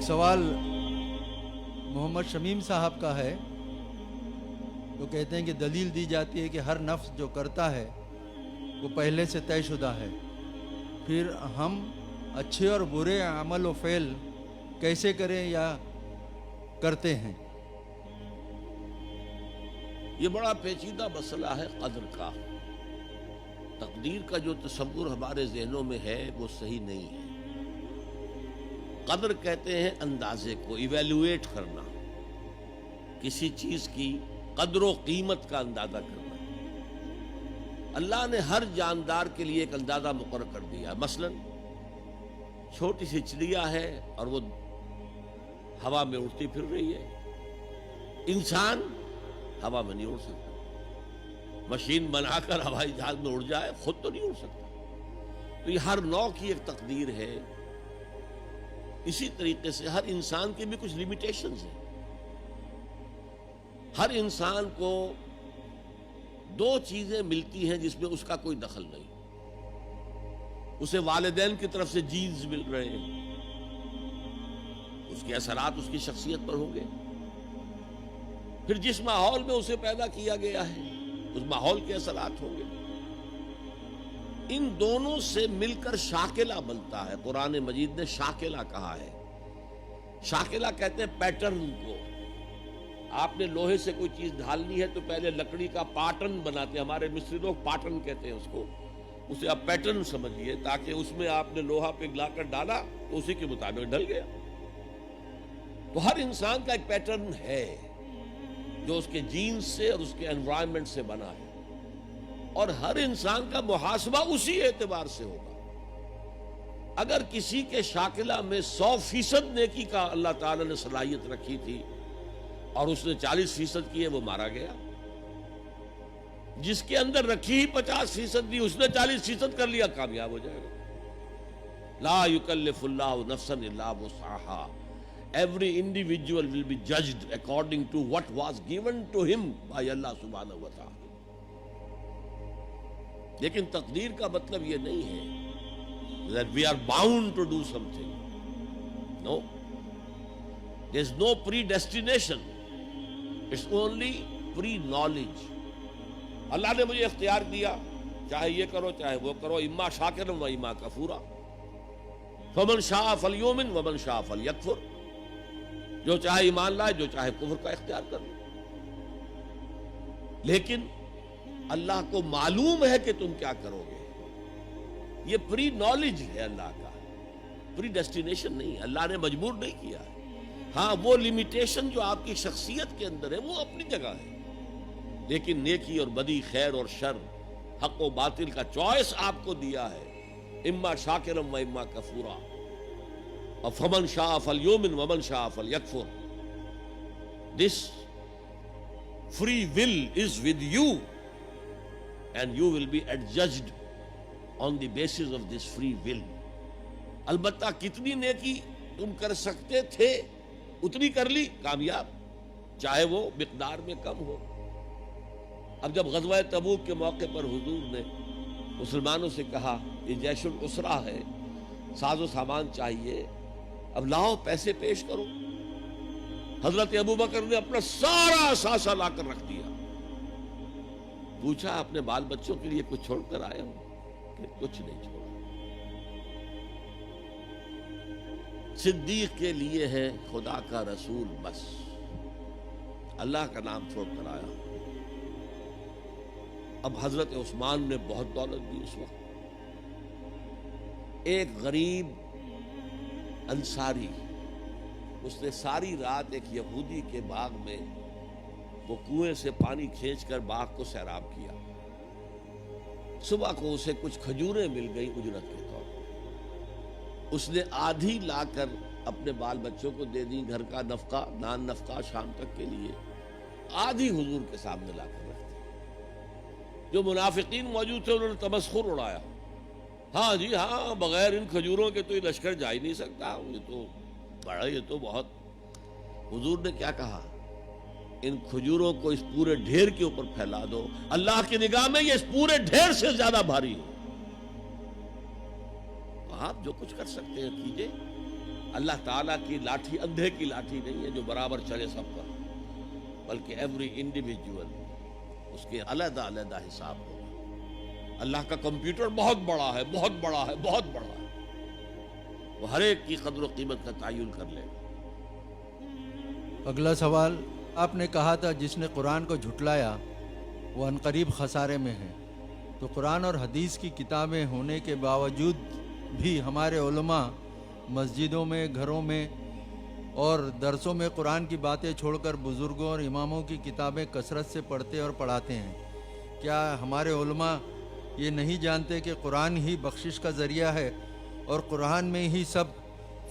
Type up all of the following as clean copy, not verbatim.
سوال محمد شمیم صاحب کا ہے. تو کہتے ہیں کہ دلیل دی جاتی ہے کہ ہر نفس جو کرتا ہے وہ پہلے سے طے شدہ ہے، پھر ہم اچھے اور برے عمل و فعل کیسے کریں یا کرتے ہیں؟ یہ بڑا پیچیدہ مسئلہ ہے قدر کا. تقدیر کا جو تصور ہمارے ذہنوں میں ہے وہ صحیح نہیں ہے. قدر کہتے ہیں اندازے کو، ایویلویٹ کرنا، کسی چیز کی قدر و قیمت کا اندازہ کرنا. اللہ نے ہر جاندار کے لیے ایک اندازہ مقرر کر دیا. مثلا چھوٹی سی چڑیا ہے اور وہ ہوا میں اڑتی پھر رہی ہے. انسان ہوا میں نہیں اڑ سکتا. مشین بنا کر ہوائی جہاز میں اڑ جائے، خود تو نہیں اڑ سکتا. تو یہ ہر نوع کی ایک تقدیر ہے. اسی طریقے سے ہر انسان کے بھی کچھ لیمیٹیشنز ہیں. ہر انسان کو دو چیزیں ملتی ہیں جس میں اس کا کوئی دخل نہیں. اسے والدین کی طرف سے جینز مل رہے ہیں، اس کے اثرات اس کی شخصیت پر ہوں گے. پھر جس ماحول میں اسے پیدا کیا گیا ہے اس ماحول کے اثرات ہوں گے. ان دونوں سے مل کر شاکلہ بنتا ہے. قرآن مجید نے شاکلہ کہا ہے. شاکلہ کہتے ہیں پیٹرن کو. آپ نے لوہے سے کوئی چیز ڈھالنی ہے تو پہلے لکڑی کا پاٹرن بناتے ہیں. ہمارے مصری لوگ پاٹرن کہتے ہیں اس کو. اسے آپ پیٹرن سمجھیے تاکہ اس میں آپ نے لوہا پگھلا کر ڈالا تو اسی کے مطابق ڈل گیا. تو ہر انسان کا ایک پیٹرن ہے جو اس کے جینز سے اور اس کے انوائرمنٹ سے بنا ہے، اور ہر انسان کا محاسبہ اسی اعتبار سے ہوگا. اگر کسی کے شاکلہ میں 100% نیکی کا اللہ تعالی نے صلاحیت رکھی تھی اور اس نے 40% کی ہے، وہ مارا گیا. جس کے اندر رکھی ہی 50% دی، اس نے 40% کر لیا، کامیاب ہو جائے گا. لا یکلف اللہ نفسا الا وسعها. Every individual will be judged according to what was given to him by Allah subhanahu wa ta'ala. لیکن تقدیر کا مطلب یہ نہیں ہے that we are bound to do something. No. There is no predestination. It's only pre-knowledge. اللہ نے مجھے اختیار دیا، چاہے یہ کرو چاہے وہ کرو، اما شاکرا و اما کفورا. فمن شاء فلیؤمن ومن شاء فلیکفر. جو چاہے ایمان لائے، جو چاہے کفر کا اختیار کر لے. لیکن اللہ کو معلوم ہے کہ تم کیا کرو گے. یہ پری نالج ہے اللہ کا، پری ڈیسٹینیشن نہیں. اللہ نے مجبور نہیں کیا. ہاں وہ لمیٹیشن جو آپ کی شخصیت کے اندر ہے وہ اپنی جگہ ہے، لیکن نیکی اور بدی، خیر اور شر، حق و باطل کا چوائس آپ کو دیا ہے. اما شاکرم و اما کفورا. فمن شاء فلیؤمن ومن شاء فلیکفر. This free will is with you and you will be adjudged on the basis of this free will. البتہ کتنی نیکی تم کر سکتے تھے اتنی کر لی، کامیاب، چاہے وہ مقدار میں کم ہو. اب جب غزوہ تبوک کے موقع پر حضور نے مسلمانوں سے کہا یہ جیش العسرہ ہے، ساز و سامان چاہیے، اب لاؤ پیسے پیش کرو. حضرت ابوبکر نے اپنا سارا اثاثہ لا کر رکھ دیا. پوچھا اپنے بال بچوں کے لیے کچھ چھوڑ کر آئے ہو؟ کہ کچھ نہیں چھوڑا. صدیق کے لیے ہے خدا کا رسول، بس اللہ کا نام چھوڑ کر آیا. اب حضرت عثمان نے بہت دولت دی اس وقت. ایک غریب انصاری، اس نے ساری رات ایک یہودی کے باغ میں وہ کنویں سے پانی کھینچ کر باغ کو سیراب کیا. صبح کو اسے کچھ کھجوریں مل گئی اجرت کے طور پر. اس نے آدھی لا کر اپنے بال بچوں کو دے دی، گھر کا نفقہ، نان نفقہ شام تک کے لیے. آدھی حضور کے سامنے لا کر رکھ دی. جو منافقین موجود تھے انہوں نے تمسخر اڑایا. ہاں جی ہاں، بغیر ان کھجوروں کے تو یہ لشکر جا ہی نہیں سکتا، یہ تو بڑا، یہ تو بہت. حضور نے کیا کہا؟ ان کھجوروں کو اس پورے ڈھیر کے اوپر پھیلا دو، اللہ کی نگاہ میں یہ اس پورے ڈھیر سے زیادہ بھاری ہے. آپ جو کچھ کر سکتے ہیں کیجئے. اللہ تعالیٰ کی لاٹھی اندھے کی لاٹھی نہیں ہے جو برابر چلے سب پر، بلکہ ایوری انڈیویجول اس کے علیحدہ علیحدہ حساب ہوگا۔ اللہ کا کمپیوٹر بہت بڑا ہے، بہت بڑا ہے، بہت بڑا ہے، وہ ہر ایک کی قدر و قیمت کا تعین کر لے گا۔ اگلا سوال، آپ نے کہا تھا جس نے قرآن کو جھٹلایا وہ عنقریب خسارے میں ہے، تو قرآن اور حدیث کی کتابیں ہونے کے باوجود بھی ہمارے علماء مسجدوں میں، گھروں میں اور درسوں میں قرآن کی باتیں چھوڑ کر بزرگوں اور اماموں کی کتابیں کثرت سے پڑھتے اور پڑھاتے ہیں۔ کیا ہمارے علماء یہ نہیں جانتے کہ قرآن ہی بخشش کا ذریعہ ہے اور قرآن میں ہی سب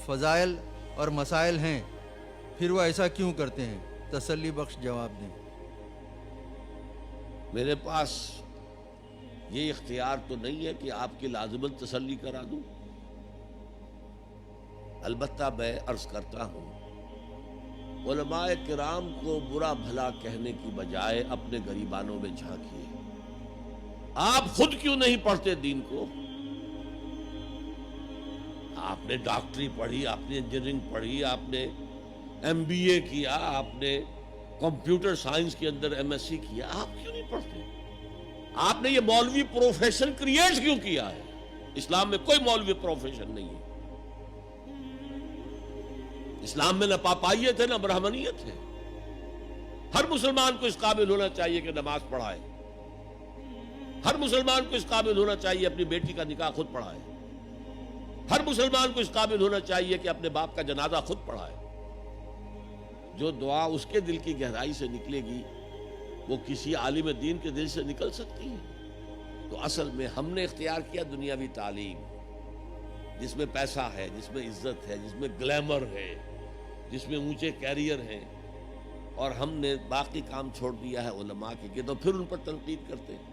فضائل اور مسائل ہیں؟ پھر وہ ایسا کیوں کرتے ہیں؟ تسلی بخش جواب دیں۔ میرے پاس یہ اختیار تو نہیں ہے کہ آپ کی لازماً تسلی کرا دوں، البتہ میں عرض کرتا ہوں علماء کرام کو برا بھلا کہنے کی بجائے اپنے گریبانوں میں جھانکیے۔ آپ خود کیوں نہیں پڑھتے دین کو؟ آپ نے ڈاکٹری پڑھی، آپ نے انجینئرنگ پڑھی، آپ نے MBA کیا، آپ نے کمپیوٹر سائنس کے اندر MSc کیا، آپ کیوں نہیں پڑھتے؟ آپ نے یہ مولوی پروفیشن کریٹ کیوں کیا ہے؟ اسلام میں کوئی مولوی پروفیشن نہیں ہے۔ اسلام میں نہ پاپائیت ہے نہ برہمنیت ہے۔ ہر مسلمان کو اس قابل ہونا چاہیے کہ نماز پڑھائے، ہر مسلمان کو اس قابل ہونا چاہیے اپنی بیٹی کا نکاح خود پڑھائے، ہر مسلمان کو اس قابل ہونا چاہیے کہ اپنے باپ کا جنازہ خود پڑھائے۔ جو دعا اس کے دل کی گہرائی سے نکلے گی وہ کسی عالم دین کے دل سے نکل سکتی ہے۔ تو اصل میں ہم نے اختیار کیا دنیاوی تعلیم، جس میں پیسہ ہے، جس میں عزت ہے، جس میں گلیمر ہے، جس میں اونچے کیریئر ہیں، اور ہم نے باقی کام چھوڑ دیا ہے علماء کے کہ تو پھر ان پر تنقید کرتے ہیں۔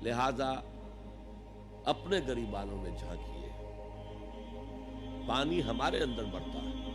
لہذا اپنے گریبانوں میں جھانکیے، پانی ہمارے اندر بڑھتا ہے،